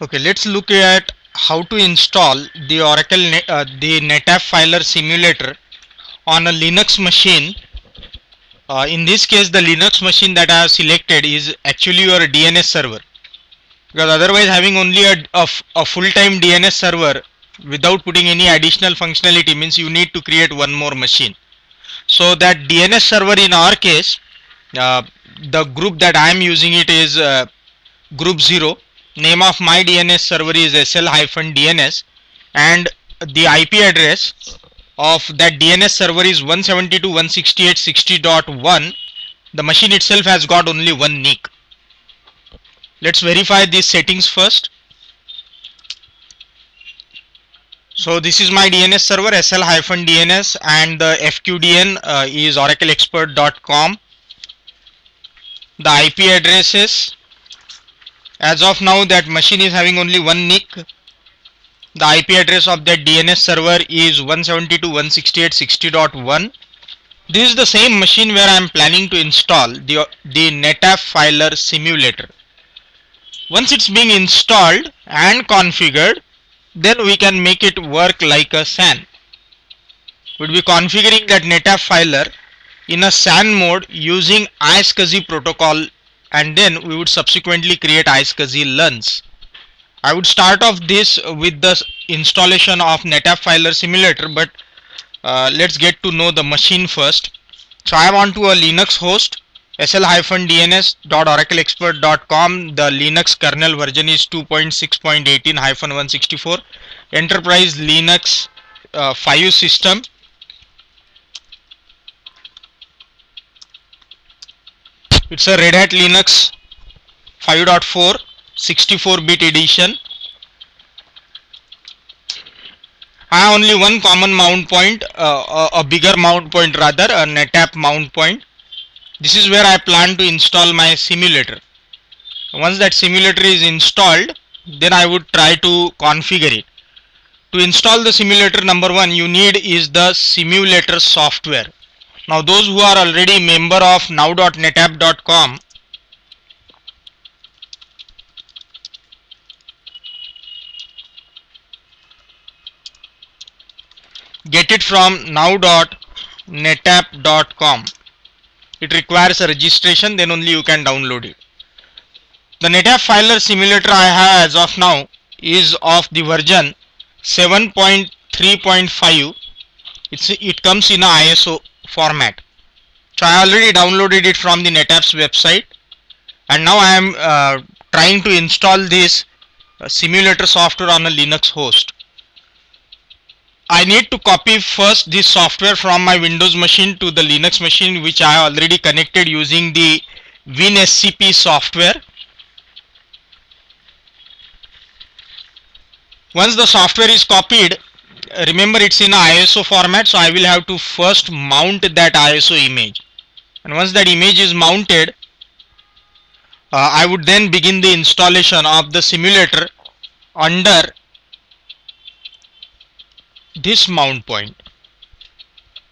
Okay, let's look at how to install the the NetApp Filer Simulator on a Linux machine. In this case, the Linux machine that I have selected is actually your DNS server, because otherwise having only a full-time DNS server without putting any additional functionality means you need to create one more machine. So that DNS server in our case, the group that I am using it is group 0. Name of my DNS server is sl-dns, and the IP address of that DNS server is 172.168.60.1. The machine itself has got only one NIC. Let's verify these settings first. So this is my DNS server sl-dns, and the FQDN is oracleexpert.com. The IP addresses, as of now that machine is having only one NIC. The IP address of that DNS server is 172.168.60.1. This is the same machine where I am planning to install the NetApp Filer Simulator. Once it's being installed and configured, then we can make it work like a SAN. We'll be configuring that NetApp Filer in a SAN mode using iSCSI protocol, and then we would subsequently create iSCSI LUNs. I would start off this with the installation of NetApp Filer Simulator, but let's get to know the machine first. So I am onto a Linux host, sl-dns.oracleexpert.com. The Linux kernel version is 2.6.18-164. Enterprise Linux 5 system. It's a Red Hat Linux 5.4 64-bit edition. I have only one common mount point, a bigger mount point rather, a NetApp mount point. This is where I plan to install my simulator. Once that simulator is installed, then I would try to configure it. To install the simulator, number one you need is the simulator software. Now those who are already member of now.netapp.com, get it from now.netapp.com. It requires a registration, then only you can download it. The NetApp Filer Simulator I have as of now is of the version 7.3.5. It comes in a ISO format. So I already downloaded it from the NetApp's website, and now I am trying to install this simulator software on a Linux host. I need to copy first this software from my Windows machine to the Linux machine, which I have already connected using the WinSCP software. Once the software is copied, remember it's in a ISO format, so I will have to first mount that ISO image, and once that image is mounted, I would then begin the installation of the simulator under this mount point.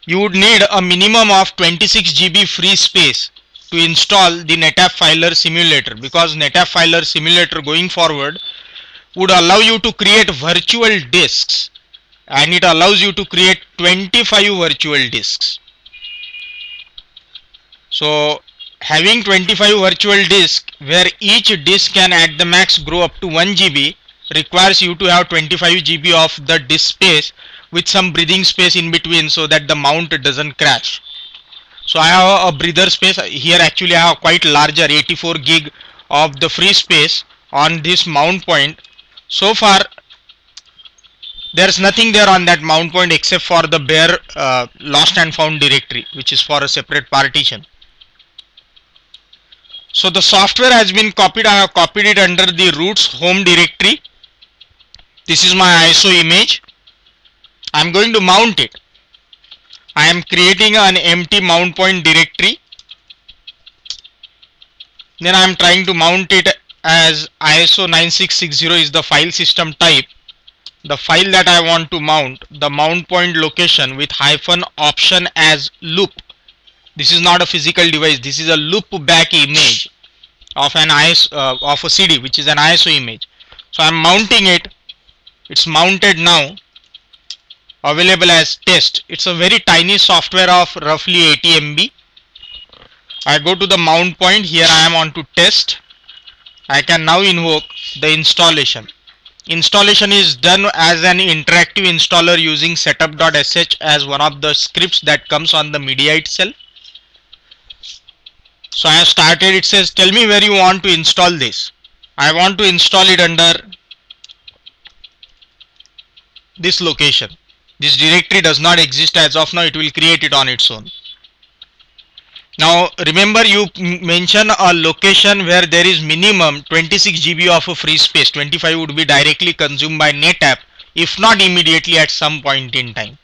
You would need a minimum of 26 GB free space to install the NetApp Filer Simulator, because NetApp Filer Simulator going forward would allow you to create virtual disks, and it allows you to create 25 virtual disks. So having 25 virtual disks, where each disk can at the max grow up to 1 GB, requires you to have 25 GB of the disk space with some breathing space in between, so that the mount doesn't crash. So I have a breather space here. Actually I have quite larger 84 gig of the free space on this mount point. So far there's nothing there on that mount point except for the bare lost and found directory, which is for a separate partition. So the software has been copied. I have copied it under the roots home directory. This is my ISO image. I am going to mount it. I am creating an empty mount point directory. Then I am trying to mount it as ISO 9660 is the file system type. The file that I want to mount, the mount point location with -option as loop. This is not a physical device. This is a loop back image of an of a CD, which is an ISO image. So I'm mounting it. It's mounted now, available as test. It's a very tiny software of roughly 80 MB. I go to the mount point. Here I am on to test. I can now invoke the installation. Installation is done as an interactive installer using setup.sh as one of the scripts that comes on the media itself. So I have started. It says tell me where you want to install this. I want to install it under this location. This directory does not exist as of now. It will create it on its own. Now remember, you mention a location where there is minimum 26 GB of free space. 25 would be directly consumed by NetApp, if not immediately, at some point in time.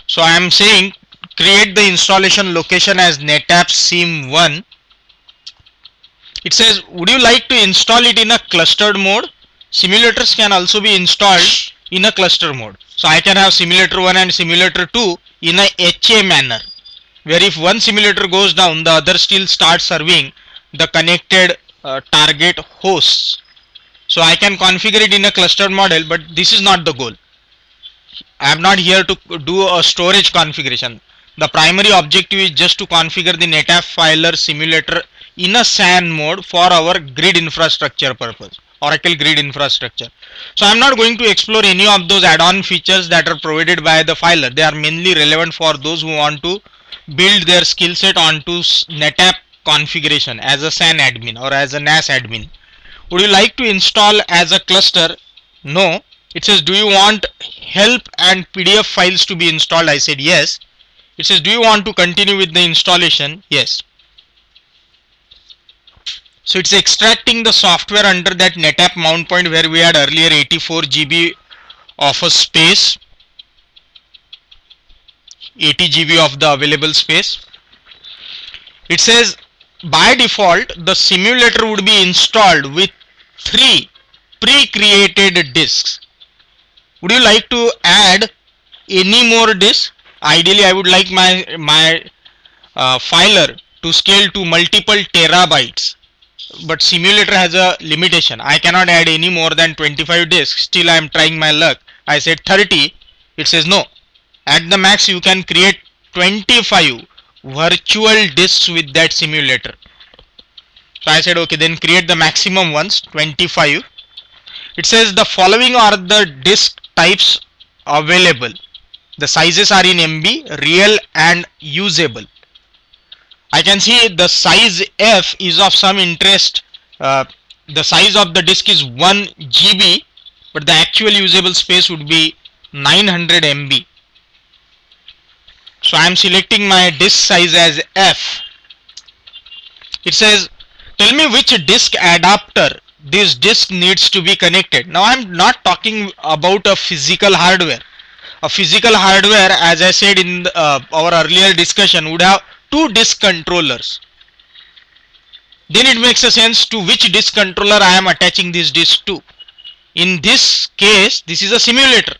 So I am saying create the installation location as NetApp sim1. It says would you like to install it in a clustered mode? Simulators can also be installed in a cluster mode. So I can have simulator 1 and simulator 2 in a HA manner, where if one simulator goes down, the other still starts serving the connected target hosts. So I can configure it in a clustered model, but this is not the goal. I am not here to do a storage configuration. The primary objective is just to configure the NetApp Filer simulator in a SAN mode for our grid infrastructure purpose, Oracle grid infrastructure. So I am not going to explore any of those add-on features that are provided by the Filer. They are mainly relevant for those who want to build their skill set onto NetApp configuration as a SAN admin or as a NAS admin. Would you like to install as a cluster? No. It says do you want help and PDF files to be installed? I said yes. It says do you want to continue with the installation? Yes. So it's extracting the software under that NetApp mount point where we had earlier 84 GB of a space, 80 GB of the available space. It says by default the simulator would be installed with 3 pre-created disks. Would you like to add any more disks? Ideally I would like my filer to scale to multiple terabytes, but simulator has a limitation. I cannot add any more than 25 disks. Still I am trying my luck. I said 30. It says no. At the max you can create 25 virtual disks with that simulator. So I said okay, then create the maximum ones, 25. It says the following are the disk types available. The sizes are in MB, real and usable. I can see the size F is of some interest. The size of the disk is 1 GB, but the actual usable space would be 900 MB. So I am selecting my disk size as F. It says tell me which disk adapter this disk needs to be connected. Now I am not talking about a physical hardware. A physical hardware, as I said in our earlier discussion, would have 2 disk controllers. Then it makes a sense to which disk controller I am attaching this disk to. In this case, this is a simulator.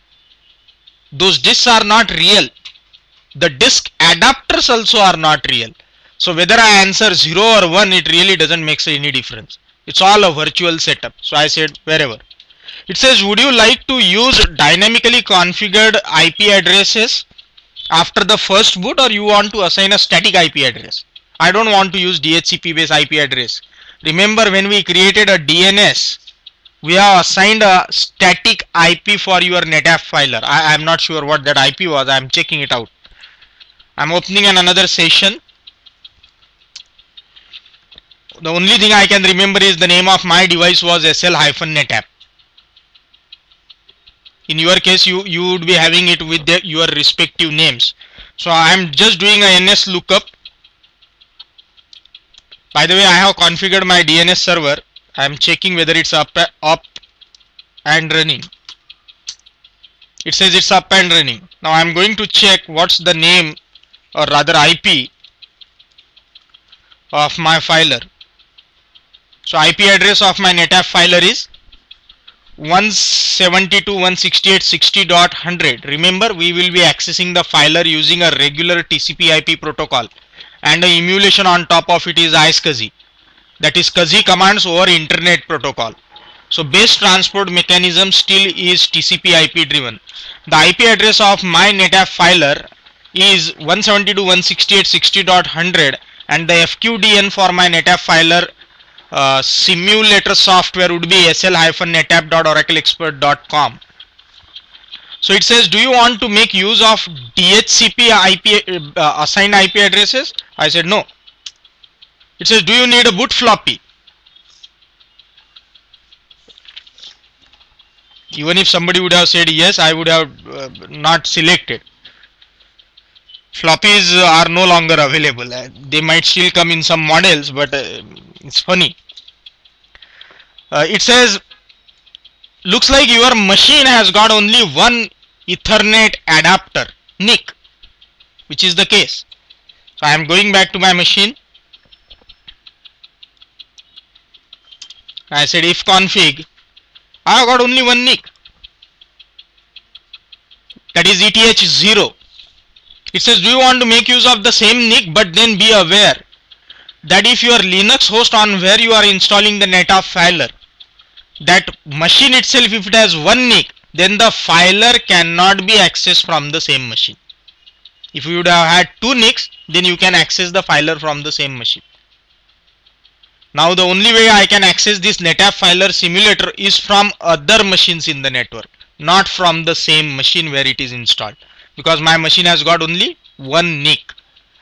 Those disks are not real. The disk adapters also are not real. So whether I answer 0 or 1, it really doesn't make any difference. It's all a virtual setup. So I said wherever. It says would you like to use dynamically configured IP addresses after the first boot, or you want to assign a static IP address? I don't want to use DHCP based IP address. Remember when we created a DNS, we have assigned a static IP for your NetApp filer. I am not sure what that IP was. I am checking it out. I am opening another session. The only thing I can remember is the name of my device was SL-NetApp. In your case, you would be having it with your respective names. So I am just doing a NS lookup. By the way, I have configured my DNS server. I am checking whether it's up and running. It says it's up and running. Now I am going to check what's the name, or rather IP of my filer. So IP address of my NetApp filer is 172.168.60.100. Remember, we will be accessing the filer using a regular TCP IP protocol, and the emulation on top of it is iSCSI. That is SCSI commands over internet protocol. So base transport mechanism still is TCP IP driven. The IP address of my NetApp filer is 172.168.60.100 and the FQDN for my NetApp filer simulator software would be sl-netapp.oracleexpert.com. So it says, do you want to make use of DHCP IP assigned IP addresses? I said no. It says, do you need a boot floppy? Even if somebody would have said yes, I would have not selected. Floppies are no longer available. They might still come in some models, but it's funny. It says, looks like your machine has got only one Ethernet adapter, NIC, which is the case. So I am going back to my machine. I said if config, I have got only one NIC, that is ETH0. It says, do you want to make use of the same NIC, but then be aware that if your Linux host on where you are installing the NetApp filer, that machine itself, if it has one NIC, then the filer cannot be accessed from the same machine. If you would have had two NICs, then you can access the filer from the same machine. Now the only way I can access this NetApp filer simulator is from other machines in the network, not from the same machine where it is installed, because my machine has got only one NIC.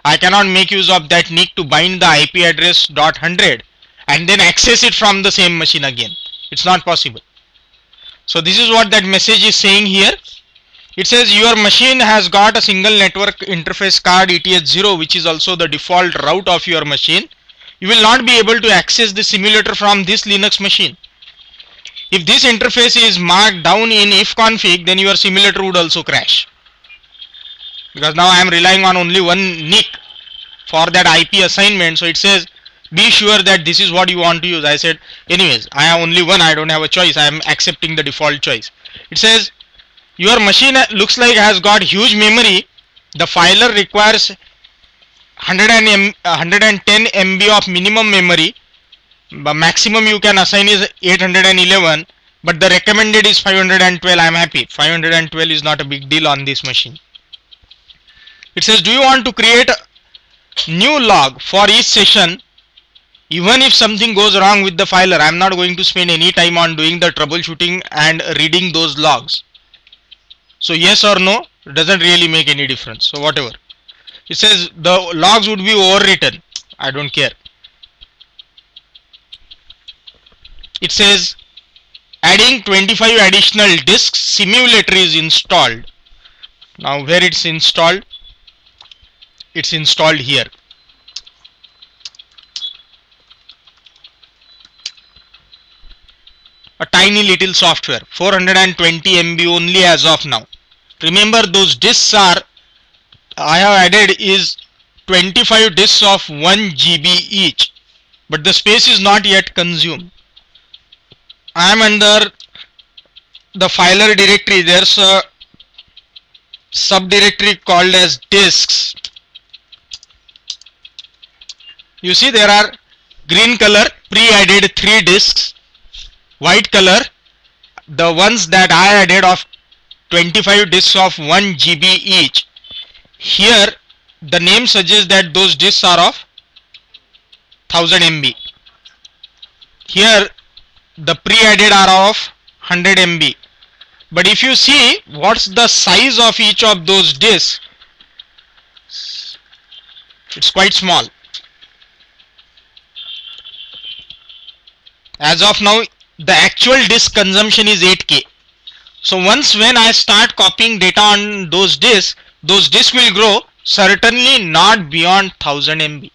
I cannot make use of that NIC to bind the IP address .100 and then access it from the same machine again. It's not possible. So this is what that message is saying here. It says your machine has got a single network interface card ETH0, which is also the default route of your machine. You will not be able to access the simulator from this Linux machine. If this interface is marked down in ifconfig, then your simulator would also crash, because now I am relying on only one NIC for that IP assignment. So it says, be sure that this is what you want to use. I said, anyways, I have only one, I don't have a choice, I am accepting the default choice. It says, your machine looks like has got huge memory. The filer requires 110 MB of minimum memory. The maximum you can assign is 811, but the recommended is 512. I am happy. 512 is not a big deal on this machine. It says, do you want to create a new log for each session? Even if something goes wrong with the filer, I am not going to spend any time on doing the troubleshooting and reading those logs. So yes or no, it doesn't really make any difference. So whatever. It says the logs would be overwritten. I don't care. It says adding 25 additional disks, simulator is installed. Now where it's installed? It's installed here. A tiny little software, 420 MB only as of now. Remember, those disks are, I have added is 25 disks of 1 GB each, but the space is not yet consumed. I am under the filer directory. There's a subdirectory called as disks. You see there are green color pre-added 3 disks, white color the ones that I added of 25 disks of 1 GB each. Here the name suggests that those disks are of 1000 MB. Here the pre-added are of 100 MB. But if you see what's the size of each of those disks, it's quite small. As of now, the actual disk consumption is 8K. So once when I start copying data on those disks will grow, certainly not beyond 1000 MB.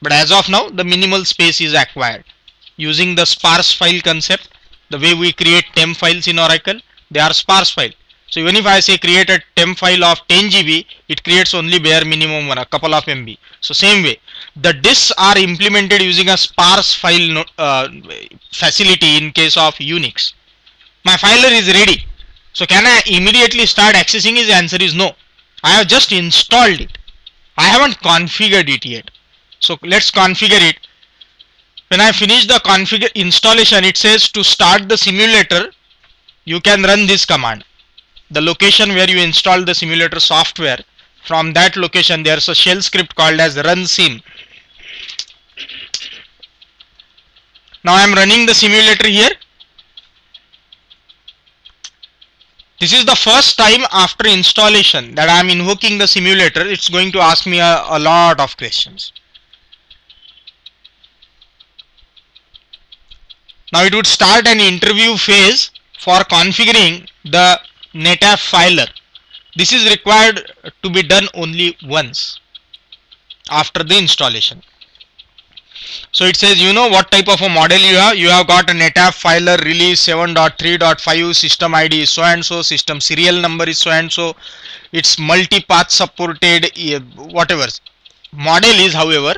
But as of now, the minimal space is acquired. Using the sparse file concept, the way we create temp files in Oracle, they are sparse file. So even if I say create a temp file of 10 GB, it creates only bare minimum one, a couple of MB. So same way, the disks are implemented using a sparse file facility in case of Unix. My filer is ready. So can I immediately start accessing it? The answer is no. I have just installed it. I haven't configured it yet. So let's configure it. When I finish the configure installation, it says to start the simulator, you can run this command. The location where you install the simulator software, from that location there's a shell script called as run sim. Now I am running the simulator here. This is the first time after installation that I am invoking the simulator. It's going to ask me a lot of questions. Now it would start an interview phase for configuring the NetApp filer. This is required to be done only once after the installation. So it says, you know what type of a model you have. You have got a NetApp filer release 7.3.5, system ID is so and so, system serial number is so and so, it's multi-path supported, whatever. Model is, however,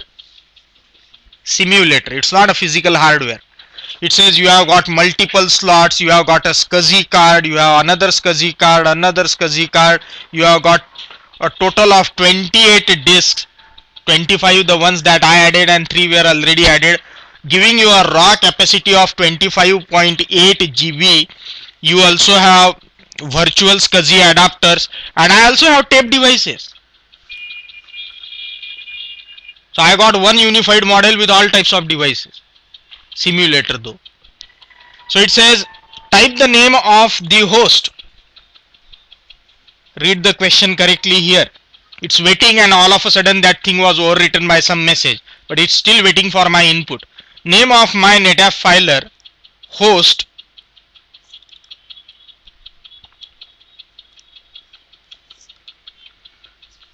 simulator. It's not a physical hardware. It says you have got multiple slots, you have got a SCSI card, you have another SCSI card, another SCSI card, you have got a total of 28 disks, 25 the ones that I added and 3 were already added, giving you a raw capacity of 25.8 GB. You also have virtual SCSI adapters, and I also have tape devices. So I got one unified model with all types of devices. Simulator though. So it says type the name of the host. Read the question correctly here. It's waiting, and all of a sudden that thing was overwritten by some message, but it's still waiting for my input. Name of my NetApp filer host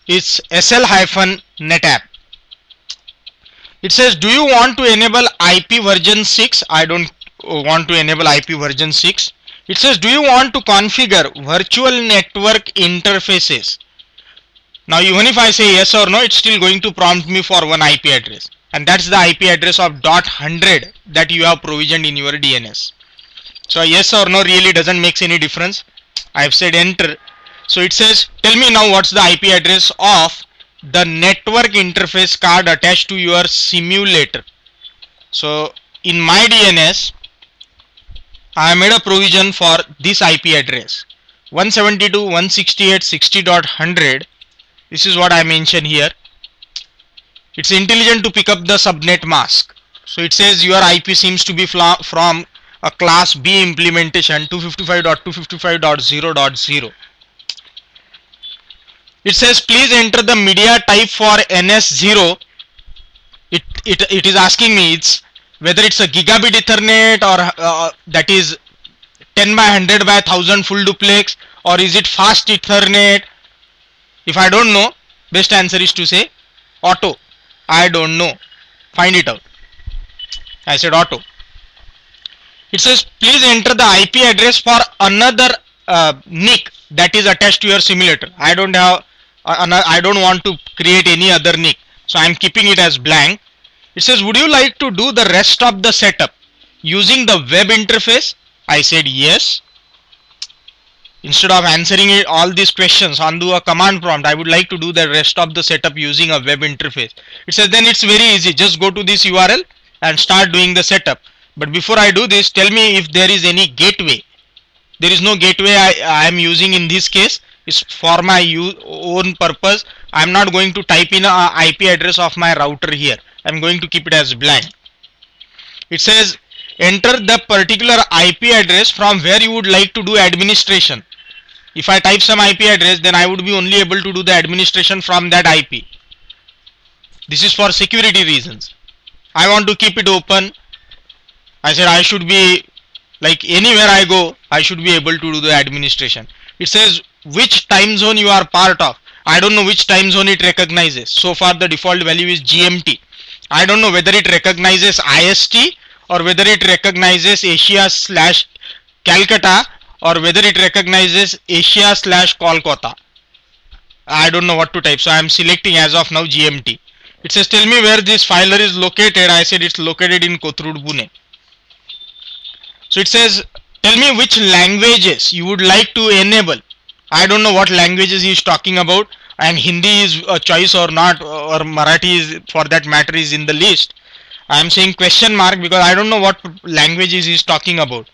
is SL-NetApp. It says, do you want to enable IP version 6? I don't want to enable IP version 6. It says, do you want to configure virtual network interfaces? Now even if I say yes or no, it's still going to prompt me for one IP address, and that's the IP address of .100 that you have provisioned in your DNS. So yes or no really doesn't make any difference. I've said enter. So it says, tell me now what's the IP address of the network interface card attached to your simulator. So in my DNS, I made a provision for this IP address 172.168.60.100. This is what I mentioned here. It's intelligent to pick up the subnet mask. So it says your IP seems to be from a class B implementation 255.255.0.0. It says please enter the media type for NS0. It is asking me whether it's a gigabit Ethernet or that is 10 by 100 by 1000 full duplex, or is it fast Ethernet. If I don't know, best answer is to say auto. I don't know. Find it out. I said auto. It says please enter the IP address for another NIC that is attached to your simulator. I don't want to create any other NIC, so I am keeping it as blank. It says, would you like to do the rest of the setup using the web interface? I said yes. Instead of answering all these questions on a command prompt, I would like to do the rest of the setup using a web interface. It says then it's very easy. Just go to this URL and start doing the setup. But before I do this, tell me if there is any gateway. There is no gateway I am using in this case. It's for my own purpose. I am not going to type in a IP address of my router here. I am going to keep it as blank. It says enter the particular IP address from where you would like to do administration. If I type some IP address, then I would be only able to do the administration from that IP. This is for security reasons. I want to keep it open. I said I should be, like, anywhere I go, I should be able to do the administration. It says which time zone you are part of. I don't know which time zone it recognizes. So far the default value is GMT. I don't know whether it recognizes IST or whether it recognizes Asia/Calcutta or whether it recognizes Asia/Kolkata. I don't know what to type, so I am selecting as of now GMT. It says tell me where this filer is located. I said it's located in Kothurud, Pune. So it says tell me which languages you would like to enable. I don't know what languages he is talking about, and Hindi is a choice or not, or Marathi is, for that matter, is in the list. I am saying question mark because I don't know what languages he is talking about.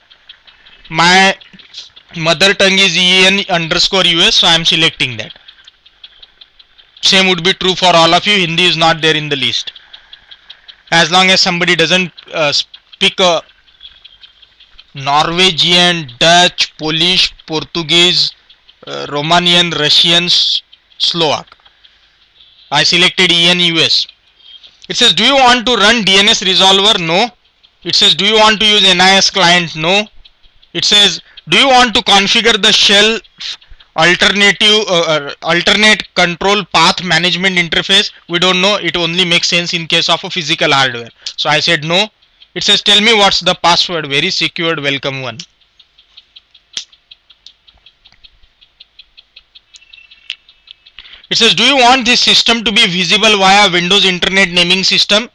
My mother tongue is EN_US, so I am selecting that. Same would be true for all of you. Hindi is not there in the list. As long as somebody doesn't speak Norwegian, Dutch, Polish, Portuguese, Romanian, Russian, Slovak. I selected EN_US. It says, do you want to run DNS resolver? No. It says, do you want to use NIS client? No. It says, do you want to configure the shell alternate control path management interface? We don't know. It only makes sense in case of a physical hardware. So I said no. It says, tell me what's the password. Very secured, welcome one. It says, do you want this system to be visible via Windows Internet Naming System?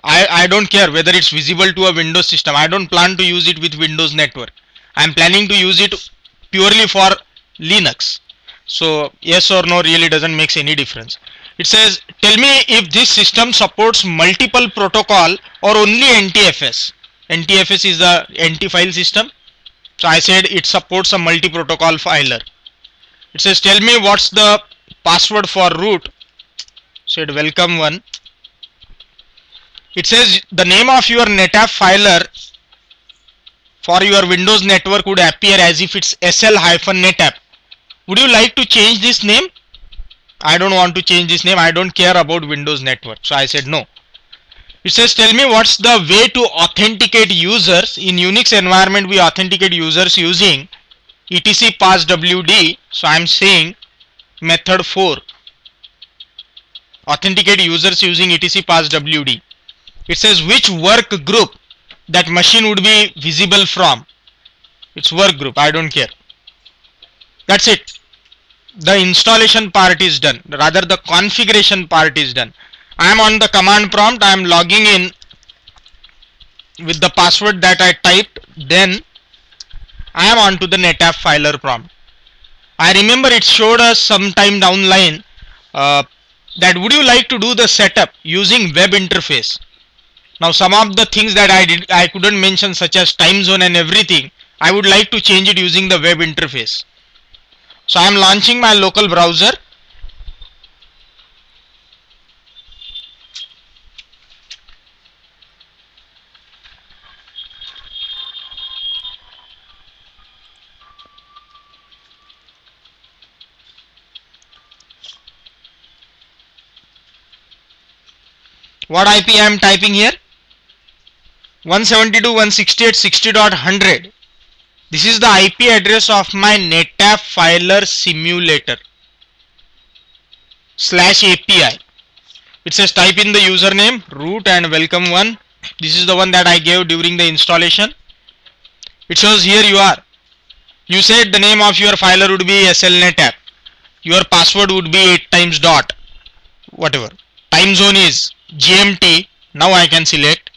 I don't care whether it's visible to a Windows system. I don't plan to use it with Windows Network. I'm planning to use it purely for Linux. So yes or no really doesn't make any difference. It says, tell me if this system supports multiple protocol or only NTFS. NTFS is the NT file system. So I said it supports a multi-protocol filer. It says, tell me what's the password for root. Said welcome one. It says the name of your NetApp filer for your Windows network would appear as if it's SL-NetApp. Would you like to change this name? I don't want to change this name. I don't care about Windows network. So I said no. It says, tell me what's the way to authenticate users. In Unix environment we authenticate users using etc passwd. So I'm saying method 4. Authenticate users using etc passwd. It says which work group that machine would be visible from. It's work group. I don't care. That's it. The installation part is done. Rather the configuration part is done. I am on the command prompt. I am logging in with the password that I typed. Then I am on to the NetApp filer prompt. I remember it showed us sometime down the line that would you like to do the setup using web interface. Now some of the things that I couldn't mention, such as time zone and everything, I would like to change it using the web interface. So I am launching my local browser. What IP I am typing here? 172.168.60.100. This is the IP address of my NetApp filer simulator /API. It says type in the username, root and welcome one. This is the one that I gave during the installation. It shows here you are. You said the name of your filer would be SL-NetApp. Your password would be 8 times dot. Whatever. Time zone is GMT. Now I can select.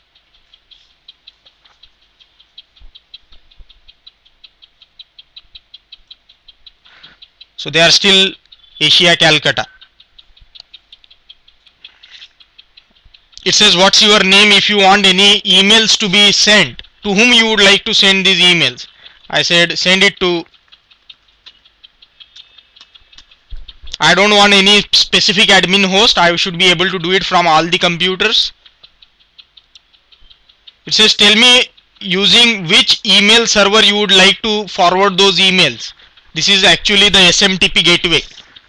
So they are still Asia, Calcutta. It says what's your name. If you want any emails to be sent, to whom you would like to send these emails. I said send it to, I don't want any specific admin host. I should be able to do it from all the computers. It says tell me using which email server you would like to forward those emails. This is actually the SMTP gateway.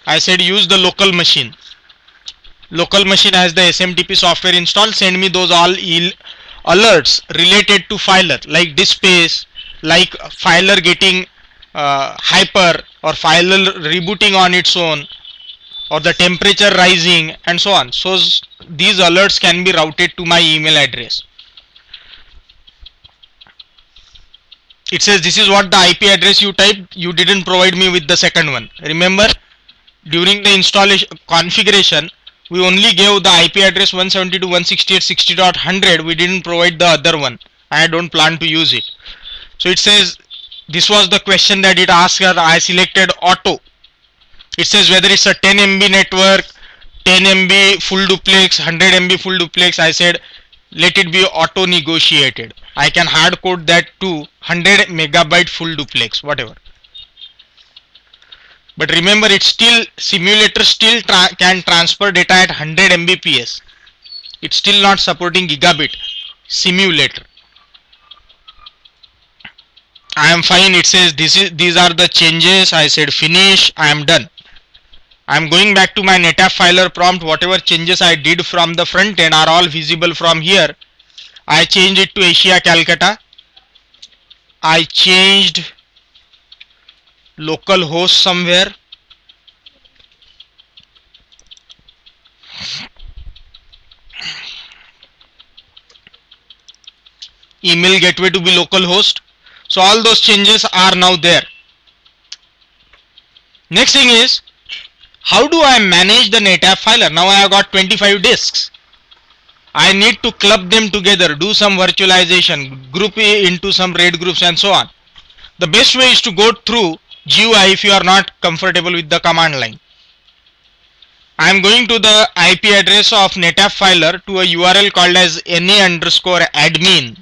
I said use the local machine. Local machine has the SMTP software installed. Send me those all alerts related to filer, like disk space, like filer getting hyper, or filer rebooting on its own, or the temperature rising, and so on. So these alerts can be routed to my email address. It says this is what the IP address you typed. You didn't provide me with the second one. Remember, during the installation configuration, we only gave the IP address 172.168.60.100. We didn't provide the other one. I don't plan to use it. So it says this was the question that it asked her. I selected auto. It says whether it's a 10 MB network, 10 MB full duplex, 100 MB full duplex. I said let it be auto negotiated. I can hard code that to 100 megabyte full duplex, whatever. But remember, it's still, simulator still can transfer data at 100 Mbps. It's still not supporting gigabit simulator. I am fine. It says these are the changes. I said finish. I am done. I am going back to my NetApp filer prompt. Whatever changes I did from the front end are all visible from here. I changed it to Asia Calcutta. I changed local host somewhere. Email gateway to be local host. So all those changes are now there. Next thing is, how do I manage the NetApp filer? Now I have got 25 disks. I need to club them together, do some virtualization, group into some RAID groups and so on. The best way is to go through GUI if you are not comfortable with the command line. I am going to the IP address of NetApp filer to a URL called as na_admin.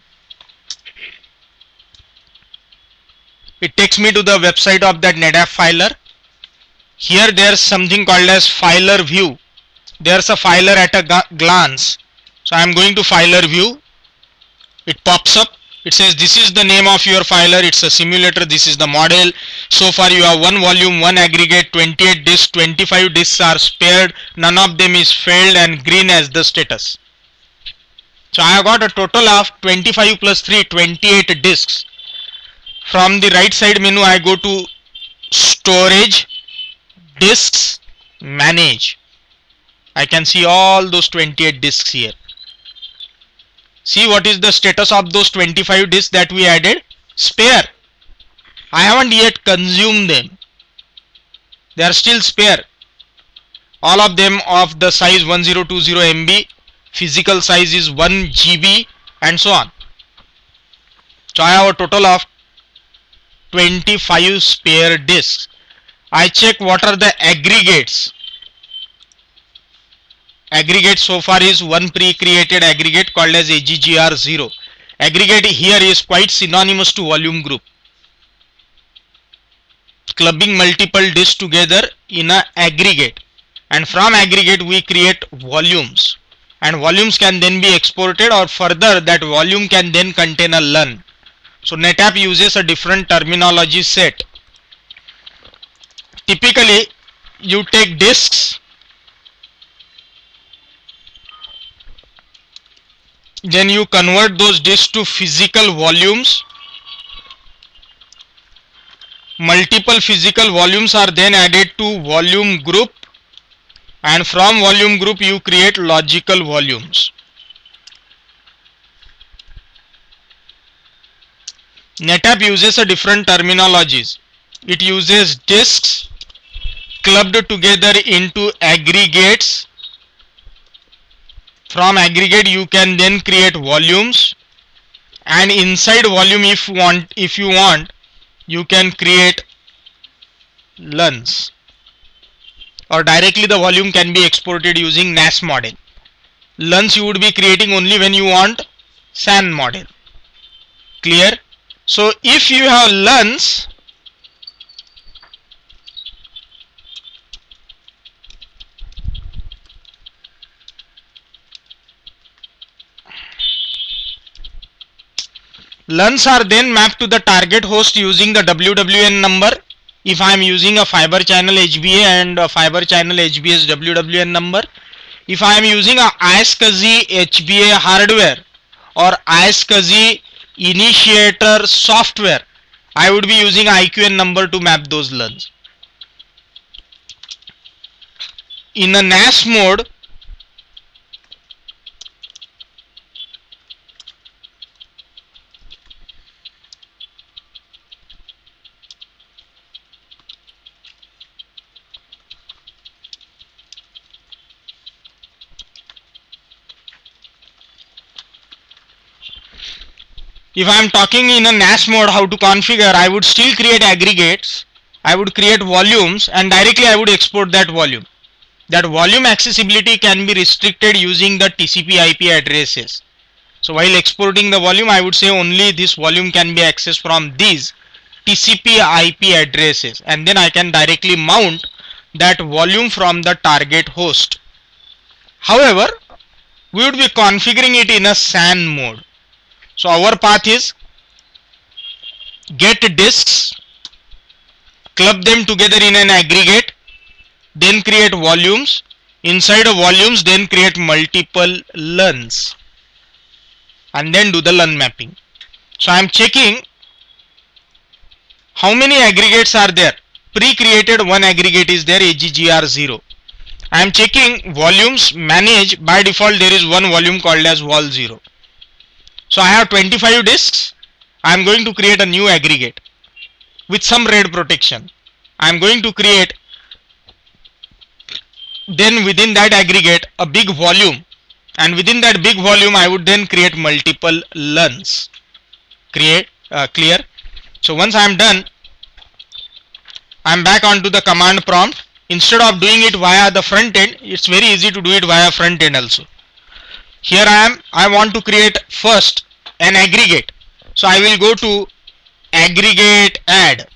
It takes me to the website of that NetApp filer. Here there's something called as filer view. There's a filer at a glance. So I am going to filer view. It pops up. It says this is the name of your filer. It's a simulator. This is the model. So far you have 1 volume, 1 aggregate, 28 disks, 25 disks are spared. None of them is failed and green as the status. So I have got a total of 25 plus 3, 28 disks. From the right side menu I go to storage, disks, manage. I can see all those 28 disks here. See what is the status of those 25 disks that we added? Spare. I haven't yet consumed them. They are still spare. All of them of the size 1020 MB. Physical size is 1 GB and so on. So I have a total of 25 spare disks. I check what are the aggregates. Aggregate so far is one pre-created aggregate called as AGGR0. Aggregate here is quite synonymous to volume group. Clubbing multiple disks together in an aggregate, and from aggregate we create volumes, and volumes can then be exported, or further that volume can then contain a LUN. So NetApp uses a different terminology set. Typically you take disks, then you convert those disks to physical volumes. Multiple physical volumes are then added to volume group, and from volume group you create logical volumes. NetApp uses a different terminologies. It uses disks clubbed together into aggregates. From aggregate you can then create volumes, and inside volume if you want you can create LUNs, or directly the volume can be exported using NAS model. LUNs you would be creating only when you want SAN model. Clear? So if you have LUNs, LUNs are then mapped to the target host using the WWN number. If I am using a fiber channel HBA and a fiber channel HBA's WWN number. If I am using a iSCSI HBA hardware or iSCSI initiator software, I would be using IQN number to map those LUNs. In a NAS mode, if I am talking in a NAS mode how to configure, I would still create aggregates, I would create volumes, and directly I would export that volume. That volume accessibility can be restricted using the TCP IP addresses. So while exporting the volume, I would say only this volume can be accessed from these TCP IP addresses, and then I can directly mount that volume from the target host. However, we would be configuring it in a SAN mode. So our path is get disks, club them together in an aggregate, then create volumes. Inside of volumes, then create multiple LUNs, and then do the LUN mapping. So I am checking how many aggregates are there. Pre-created one aggregate is there, AGGR0. I am checking volumes managed. By default there is one volume called as vol0. So I have 25 disks. I am going to create a new aggregate with some RAID protection. I am going to create then within that aggregate a big volume, and within that big volume I would then create multiple LUNs. Clear? So once I am done, I am back onto the command prompt. Instead of doing it via the front end, it's very easy to do it via front end also. Here I want to create first an aggregate. So I will go to aggregate add.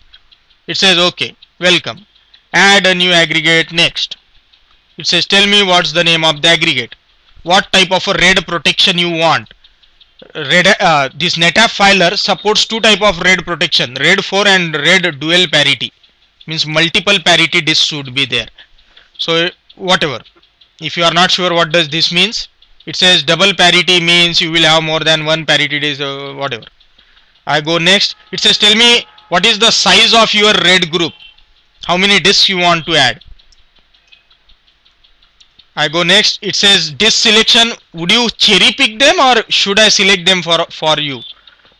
It says okay, welcome. Add a new aggregate. Next. It says tell me what's the name of the aggregate. What type of a RAID protection you want. This NetApp filer supports two type of RAID protection, RAID 4 and RAID dual parity. Means multiple parity disks should be there. So whatever. If you are not sure what does this means, it says double parity means you will have more than one parity disk, whatever. I go next. It says tell me what is the size of your RAID group. How many disks you want to add. I go next. It says disk selection. Would you cherry pick them or should I select them for you?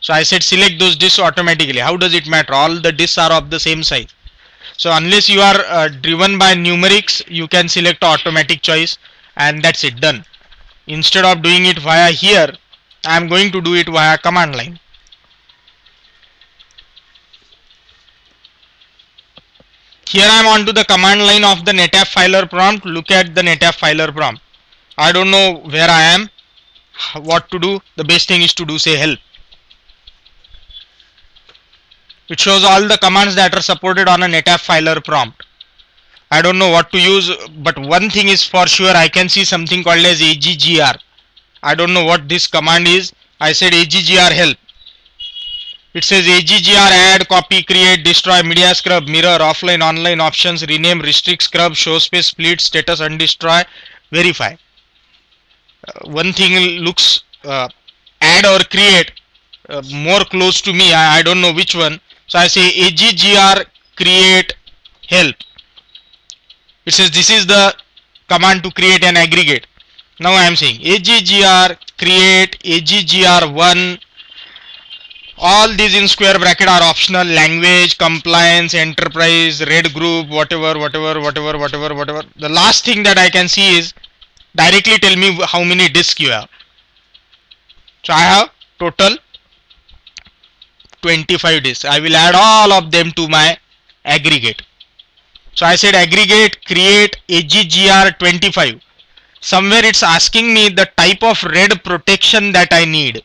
So I said select those disks automatically. How does it matter? All the disks are of the same size. So unless you are driven by numerics, you can select automatic choice, and that's it, done. Instead of doing it via here, I am going to do it via command line. Here I am onto the command line of the NetApp filer prompt. Look at the NetApp filer prompt. I don't know where I am, what to do. The best thing is to do say help. It shows all the commands that are supported on a NetApp filer prompt. I don't know what to use, but one thing is for sure, I can see something called as AGGR. I don't know what this command is. I said AGGR help. It says AGGR add, copy, create, destroy, media scrub, mirror, offline, online, options, rename, restrict, scrub, show space, split, status, undestroy, verify. One thing looks add or create more close to me. I don't know which one. So I say AGGR create help. It says this is the command to create an aggregate. Now I am saying AGGR create AGGR1. All these in square bracket are optional. Language, compliance, enterprise, RAID group, whatever. The last thing that I can see is directly tell me how many disks you have. So I have total 25 disks. I will add all of them to my aggregate. So I said aggregate create AGGR 25. Somewhere it's asking me the type of RAID protection that I need.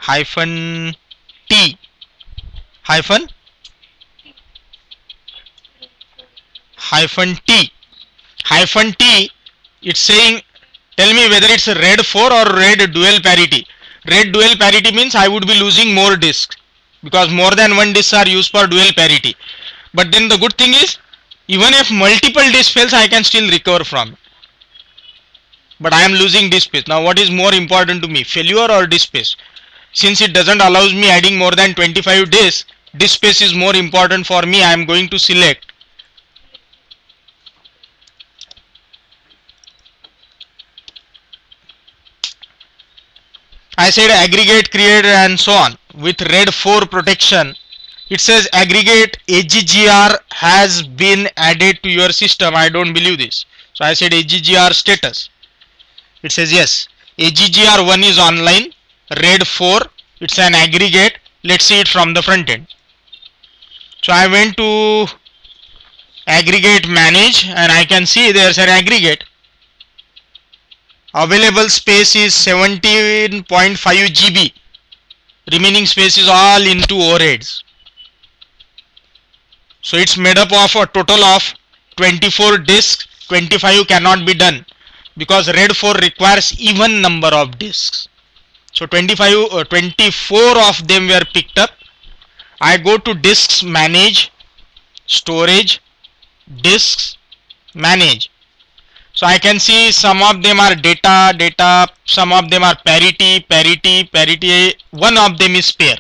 -T -T, it's saying tell me whether it's a RAID 4 or RAID dual parity. RAID dual parity means I would be losing more disks because more than one disks are used for dual parity. But then the good thing is, even if multiple disks fails, I can still recover from it. But I am losing disk space. Now what is more important to me, failure or disk space? Since it doesn't allow me adding more than 25 disks, disk space is more important for me. I am going to select I said aggregate creator and so on with RAID 4 protection. It says aggregate AGGR has been added to your system. I don't believe this. So I said AGGR status. It says yes, AGGR 1 is online, RAID 4, it's an aggregate. Let's see it from the front end. So I went to aggregate manage and I can see there's an aggregate. Available space is 17.5 GB. Remaining space is all into overheads. So it's made up of a total of 24 disks. 25 cannot be done because RAID 4 requires even number of disks. So 24 of them were picked up. I go to disks manage, storage, disks manage. So I can see some of them are data, some of them are parity. One of them is spare.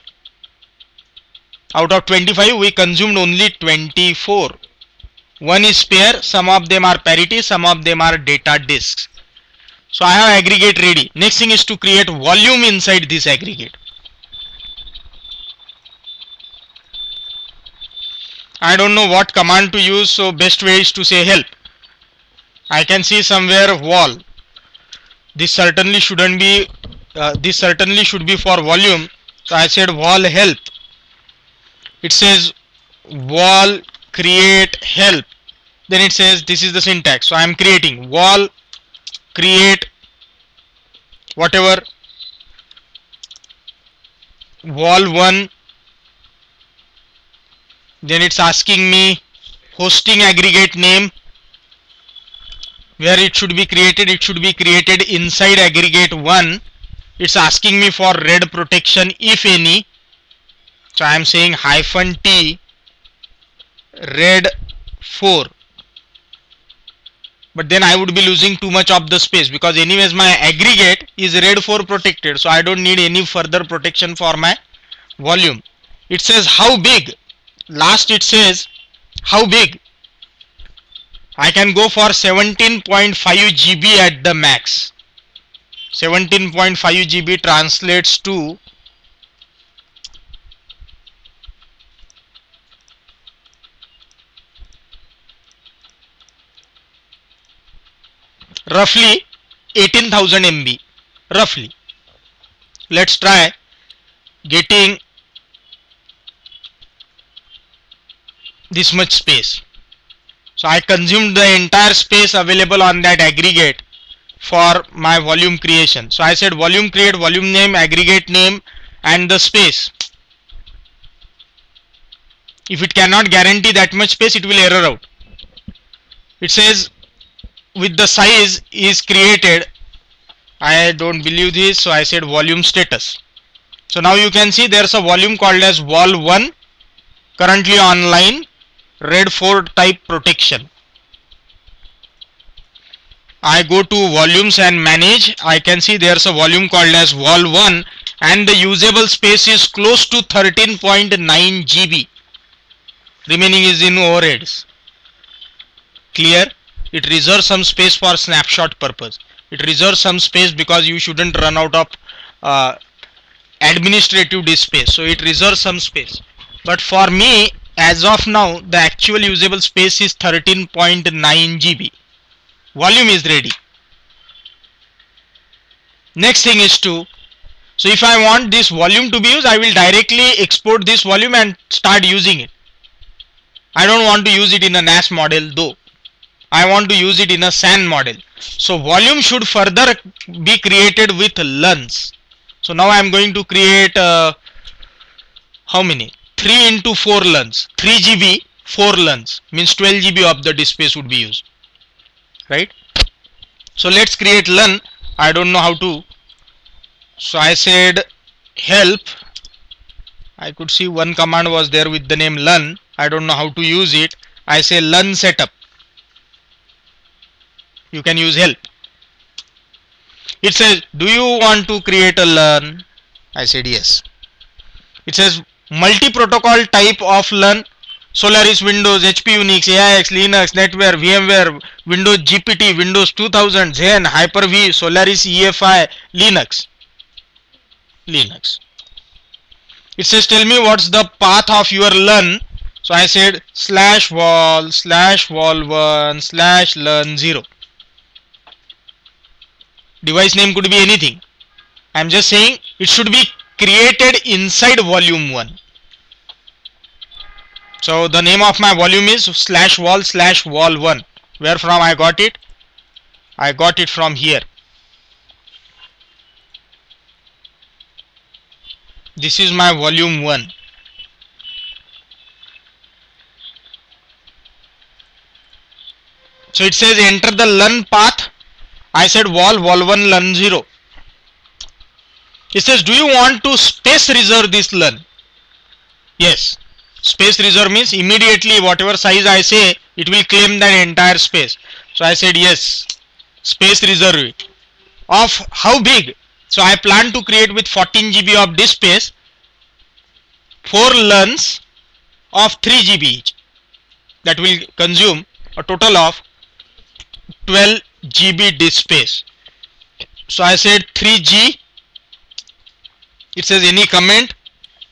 Out of 25 we consumed only 24. One is spare, some of them are parity, some of them are data disks. So I have aggregate ready. Next thing is to create volume inside this aggregate. I don't know what command to use, so best way is to say help. I can see somewhere wall. This certainly shouldn't be. This certainly should be for volume. So I said wall help. It says wall create help. Then it says this is the syntax. So I am creating wall create whatever wall 1. Then it's asking me hosting aggregate name. Where it should be created inside aggregate 1. It's asking me for RAID protection if any. So I am saying -t RAID 4. But then I would be losing too much of the space because anyways my aggregate is RAID 4 protected, so I don't need any further protection for my volume. It says how big. Last it says how big. I can go for 17.5 GB at the max. 17.5 GB translates to roughly 18,000 MB. Roughly. Let's try getting this much space. So I consumed the entire space available on that aggregate for my volume creation. So I said volume create, volume name, aggregate name and the space. If it cannot guarantee that much space, it will error out. It says with the size is created. I don't believe this, so I said volume status. So now you can see there's a volume called as vol 1 currently online. RAID 4 type protection. I go to volumes and manage. I can see there's a volume called as vol 1 and the usable space is close to 13.9 GB. Remaining is in overheads. Clear? It reserves some space for snapshot purpose. It reserves some space because you shouldn't run out of administrative disk space. So it reserves some space. But for me, as of now, the actual usable space is 13.9 GB. Volume is ready. Next thing is so if I want this volume to be used, I will directly export this volume and start using it. I don't want to use it in a NAS model though. I want to use it in a SAN model. So volume should further be created with LUNs. So now I am going to create how many? 3 into 4 LUNs. 3 GB, 4 LUNs. Means 12 GB of the disk space would be used. Right? So let's create LUN. I don't know how to. So I said help. I could see one command was there with the name LUN. I don't know how to use it. I say LUN setup. You can use help. It says, do you want to create a LUN? I said yes. It says multi-protocol type of LUN, Solaris, Windows, HP, Unix, AIX, Linux, NetWare, VMware, Windows GPT, Windows 2000, Xen, Hyper-V, Solaris, EFI, Linux. It says tell me what's the path of your LUN. So I said /vol/vol1/LUN0. Device name could be anything. I'm just saying it should be created inside volume 1. So the name of my volume is /vol/vol1. Where from I got it? I got it from here. This is my volume 1. So it says enter the LUN path. I said vol1 LUN 0. It says, do you want to space reserve this LUN? Yes. Space reserve means immediately whatever size I say, it will claim that entire space. So I said yes. Space reserve it. Of how big? So I plan to create with 14 GB of disk space, 4 LUNs of 3 GB each. That will consume a total of 12 GB disk space. So I said 3G. It says any comment,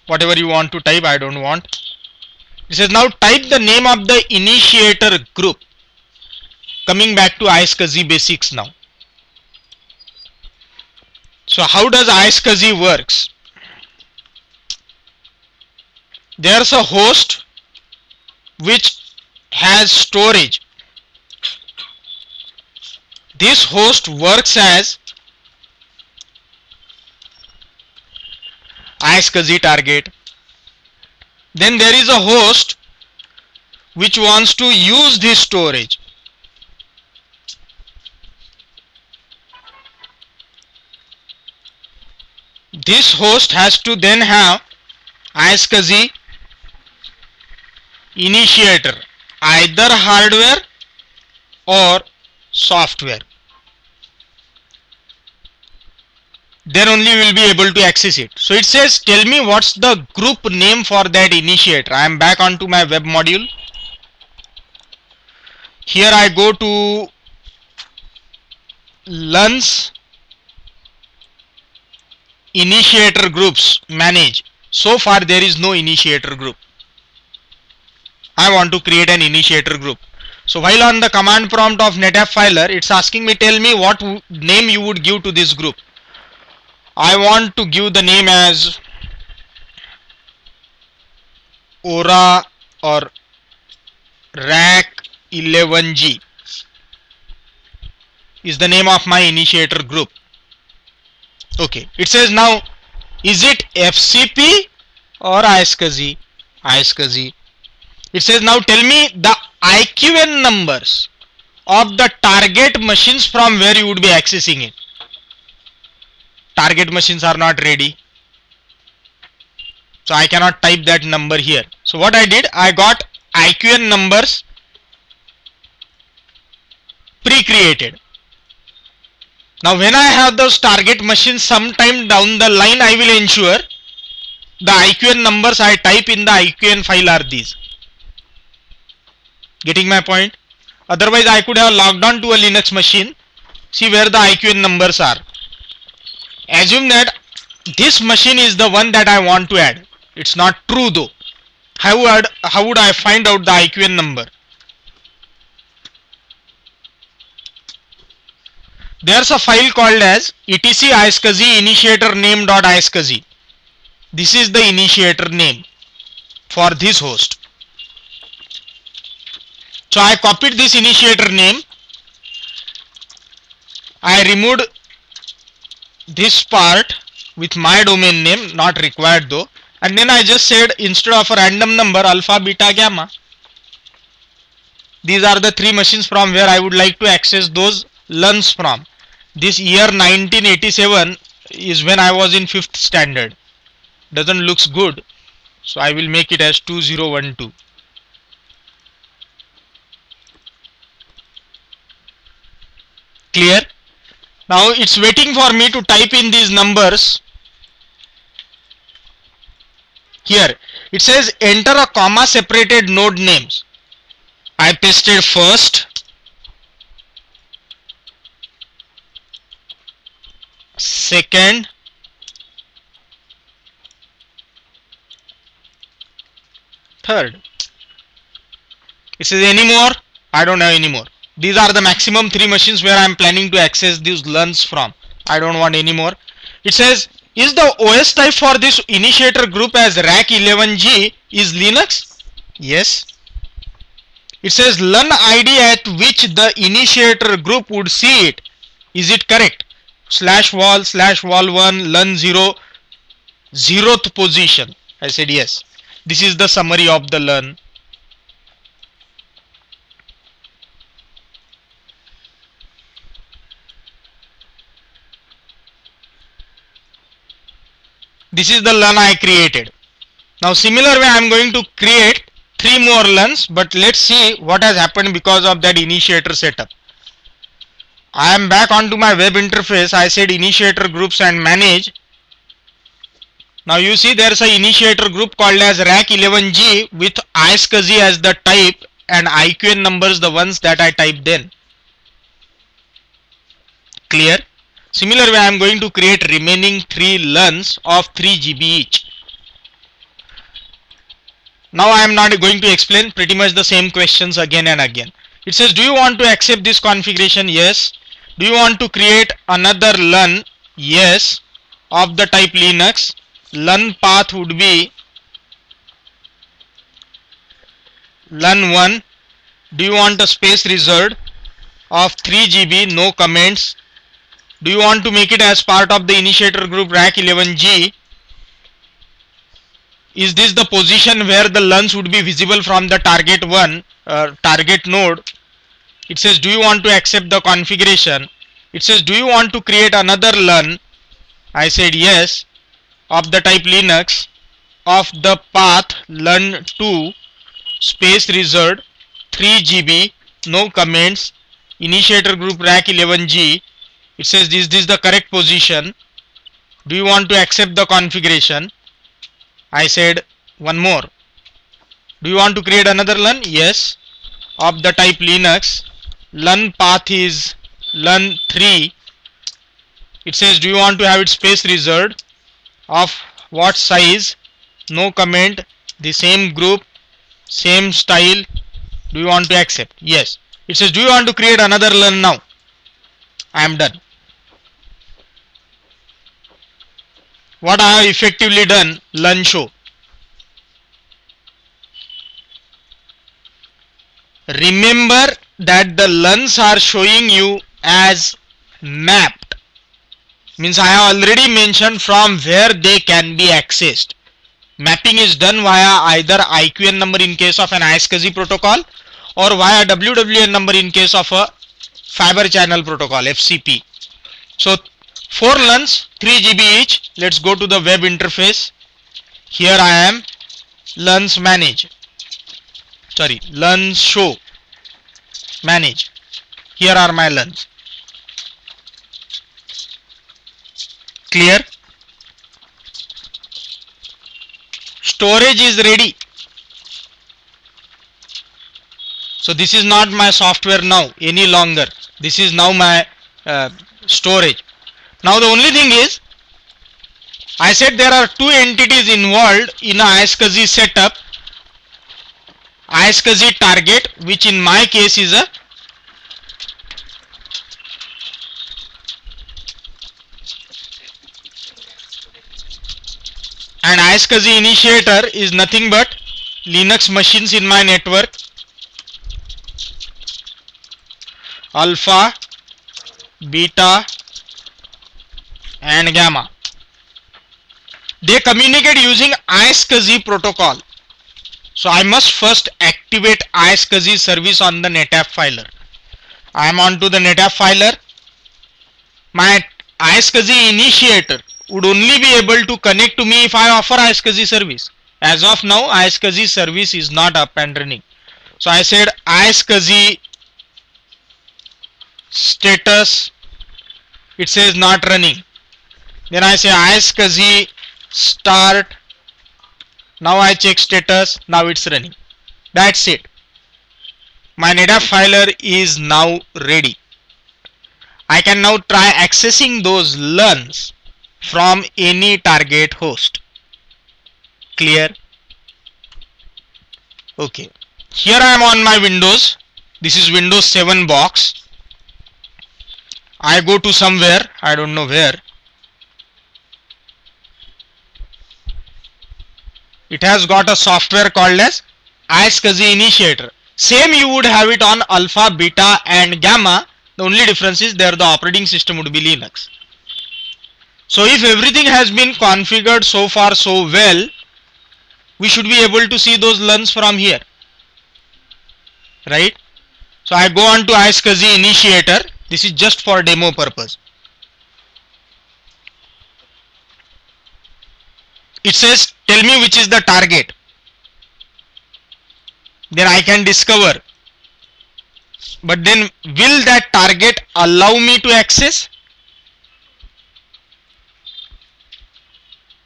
whatever you want to type, I don't want. It says now type the name of the initiator group. Coming back to iSCSI basics now. So how does iSCSI works? There's a host which has storage. This host works as iSCSI target. Then there is a host which wants to use this storage. This host has to then have iSCSI initiator, either hardware or software. Then only we will be able to access it. So it says tell me what's the group name for that initiator. I am back onto my web module. Here I go to LUNs initiator groups, manage. So far there is no initiator group. I want to create an initiator group. So while on the command prompt of NetApp Filer, it's asking me tell me what name you would give to this group. I want to give the name as Aura or Rack 11G is the name of my initiator group. Okay, it says now is it FCP or iSCSI? iSCSI. It says now tell me the IQN numbers of the target machines from where you would be accessing it. Target machines are not ready, so I cannot type that number here. So what I did, I got IQN numbers pre-created. Now when I have those target machines sometime down the line, I will ensure the IQN numbers I type in the IQN file are these. Getting my point? Otherwise I could have logged on to a Linux machine, see where the IQN numbers are. Assume that this machine is the one that I want to add. It's not true though. How would I find out the IQN number? There's a file called as etc iSCSI initiator name.iSCSI. This is the initiator name for this host. So I copied this initiator name. I removed this part with my domain name, not required though, and then I just said instead of a random number, alpha, beta, gamma. These are the 3 machines from where I would like to access those LUNs from. This year 1987 is when I was in 5th standard. Doesn't looks good, so I will make it as 2012. Clear? Now it's waiting for me to type in these numbers. Here it says enter a comma separated node names. I pasted first, second, third. It says any more? I don't have any more. These are the maximum 3 machines where I am planning to access these LUNs from. I don't want any more. It says is the OS type for this initiator group as Rack 11G is Linux? Yes. It says LUN ID at which the initiator group would see it. Is it correct? /vol/vol1 LUN 0 zeroth position. I said yes. This is the summary of the learn. This is the learn I created. Now similar way I am going to create 3 more learns, but let's see what has happened because of that initiator setup. I am back onto my web interface. I said initiator groups and manage. Now you see there's an initiator group called as rack11g with iSCSI as the type and IQN numbers the ones that I typed in. Clear? Similar way I am going to create remaining 3 learns of 3 GB each. Now I am not going to explain, pretty much the same questions again and again. It says, do you want to accept this configuration? Yes. Do you want to create another learn? Yes. Of the type Linux. Learn path would be learn 1. Do you want a space reserved of 3 GB, no comments? Do you want to make it as part of the initiator group rack11g? Is this the position where the learns would be visible from the target target node? It says, do you want to accept the configuration? It says, do you want to create another learn? I said yes. Of the type Linux, of the path learn 2, space reserved, 3 GB, no comments, initiator group rack11g. It says, is this the correct position? Do you want to accept the configuration? I said one more. Do you want to create another learn? Yes. Of the type Linux, learn path is learn 3. It says, do you want to have it space reserved? Of what size? No comment. The same group, same style. Do you want to accept? Yes. It says, do you want to create another learn now? I am done. What I have effectively done, learn show. Remember that the learns are showing you as mapped. Means I have already mentioned from where they can be accessed. Mapping is done via either IQN number in case of an iSCSI protocol or via WWN number in case of a fiber channel protocol, FCP. So 4 learns, 3 GB each. Let's go to the web interface. Here I am, learns manage. Sorry, learns show, manage. Here are my learns. Clear? Storage is ready. So this is not my software now any longer. This is now my storage. Now the only thing is, I said there are 2 entities involved in a iSCSI setup. iSCSI target, which in my case is a and iSCSI initiator is nothing but Linux machines in my network, alpha, beta and gamma. They communicate using iSCSI protocol. So I must first activate iSCSI service on the NetApp filer. I am onto the NetApp filer. My iSCSI initiator would only be able to connect to me if I offer iSCSI service. As of now, iSCSI service is not up and running. So I said iSCSI status, it says not running. Then I say iSCSI start. Now I check status. Now it's running. That's it. My NetApp filer is now ready. I can now try accessing those learns from any target host. Clear? Okay. Here I am on my Windows. This is Windows 7 box. I go to somewhere, I don't know where. It has got a software called as iSCSI initiator. Same you would have it on alpha, beta and gamma. The only difference is there the operating system would be Linux. So if everything has been configured so far so well, we should be able to see those LUNs from here, right? So I go on to iSCSI initiator. This is just for demo purpose. It says tell me which is the target. Then I can discover. But then will that target allow me to access?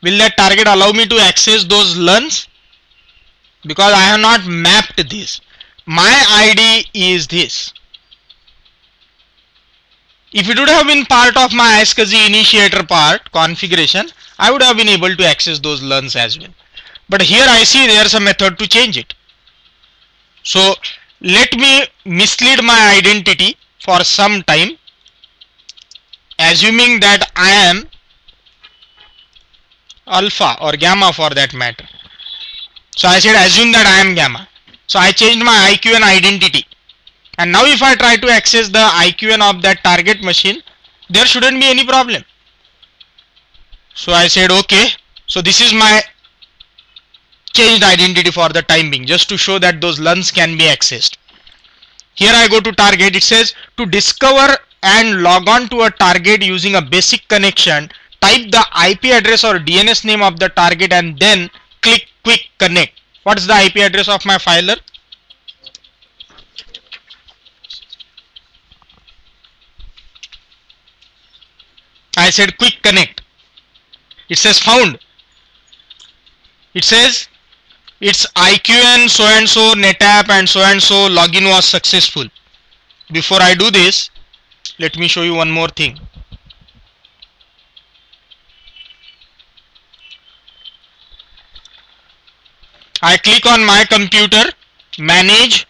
Will that target allow me to access those LUNs? Because I have not mapped this. My ID is this. If it would have been part of my iSCSI initiator part configuration, I would have been able to access those LUNs as well. But here I see there's a method to change it. So let me mislead my identity for some time, assuming that I am alpha or gamma for that matter. So I said assume that I am gamma. So I changed my IQN identity. And now if I try to access the IQN of that target machine, there shouldn't be any problem. So I said okay. So this is my changed identity for the time being, just to show that those LUNs can be accessed. Here I go to target. It says to discover and log on to a target using a basic connection, type the IP address or DNS name of the target and then click quick connect. What is the IP address of my filer? I said quick connect. It says found. It says it's IQN so and so NetApp and so login was successful. Before I do this, let me show you one more thing. I click on my computer, manage,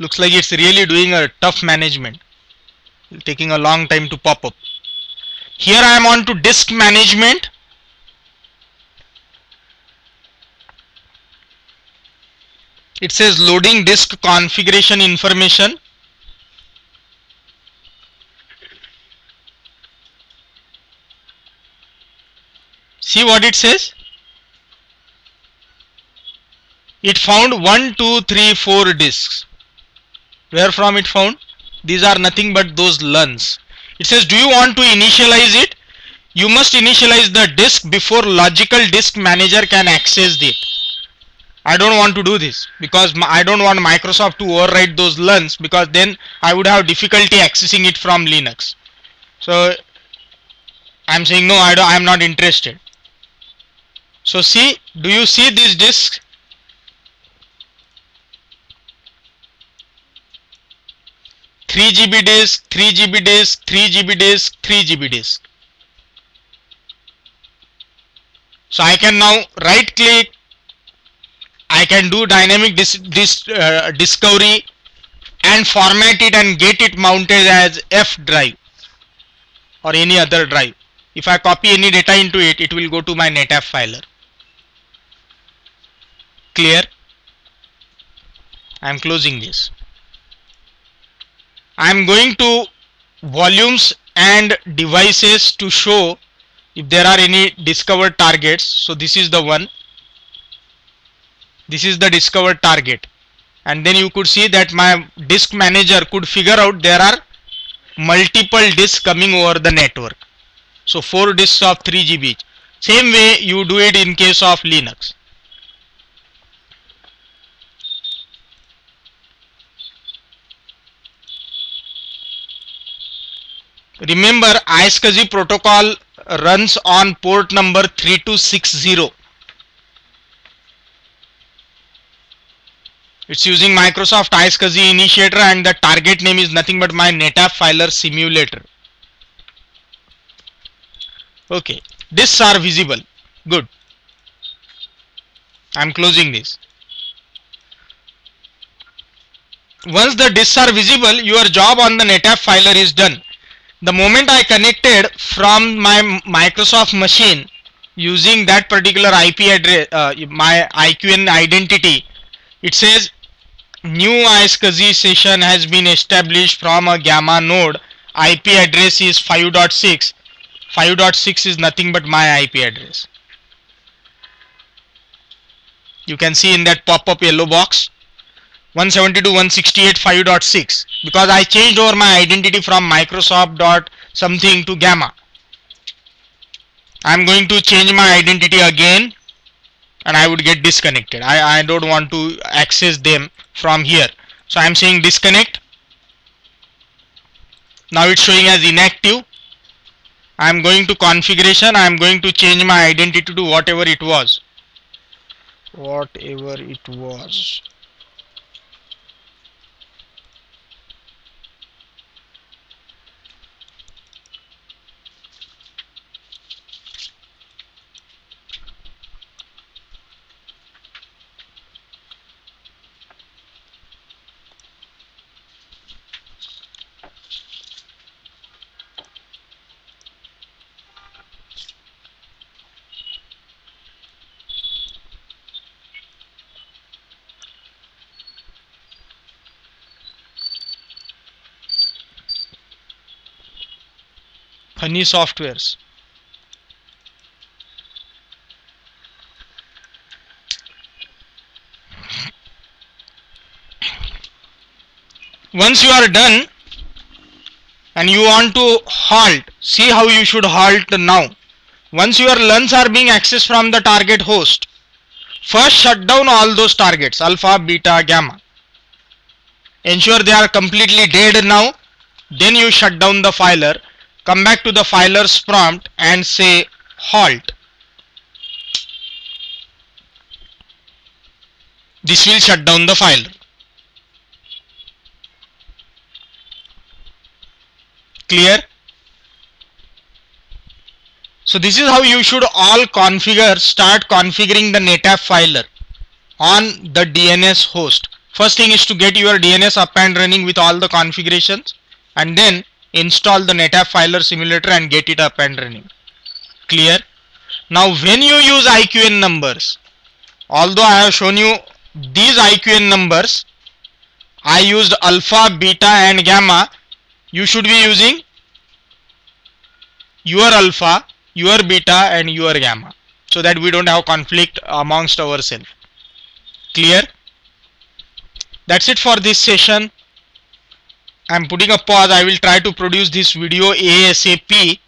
looks like it's really doing a tough management, taking a long time to pop up. Here I am on to disk management. It says loading disk configuration information. See what it says? It found 1, 2, 3, 4 disks. Where from it found? These are nothing but those LUNs. It says do you want to initialize it? You must initialize the disk before logical disk manager can access it. I don't want to do this because I don't want Microsoft to override those LUNs, because then I would have difficulty accessing it from Linux. So I'm saying no, I am not interested. So see, do you see this disk? Three GB disk, 3 GB disk, 3 GB disk, 3 GB disk. So I can now right click. I can do dynamic discovery and format it and get it mounted as F drive or any other drive. If I copy any data into it, it will go to my NetApp filer. Clear? I am closing this. I am going to volumes and devices to show if there are any discovered targets. So this is the one. This is the discovered target, and then you could see that my disk manager could figure out there are multiple disks coming over the network. So 4 disks of 3 GB each. Same way you do it in case of Linux. Remember, iSCSI protocol runs on port number 3260. It's using Microsoft iSCSI initiator and the target name is nothing but my NetApp filer simulator. Okay, disks are visible. Good. I'm closing this. Once the disks are visible, your job on the NetApp filer is done. The moment I connected from my Microsoft machine using that particular IP address, my IQN identity, it says new iSCSI session has been established from a Gamma node. IP address is 5.6. 5.6 is nothing but my IP address. You can see in that pop-up yellow box 172.168.5.6, because I changed over my identity from Microsoft dot something to Gamma. I'm going to change my identity again and I would get disconnected. I don't want to access them from here. So I'm saying disconnect. Now it's showing as inactive. I'm going to configuration. I'm going to change my identity to whatever it was. Whatever it was. Honey Softwares. Once you are done and you want to halt, see how you should halt now. Once your LUNs are being accessed from the target host, first shut down all those targets, alpha, beta, gamma. Ensure they are completely dead now. Then you shut down the filer. Come back to the filer's prompt and say halt. This will shut down the filer. Clear? So this is how you should all start configuring the NetApp filer on the DNS host. First thing is to get your DNS up and running with all the configurations, and then install the NetApp filer simulator and get it up and running. Clear? Now when you use IQN numbers, although I have shown you these IQN numbers, I used alpha, beta and gamma. You should be using your alpha, your beta and your gamma, so that we don't have conflict amongst ourselves. Clear? That's it for this session. I'm putting a pause. I will try to produce this video ASAP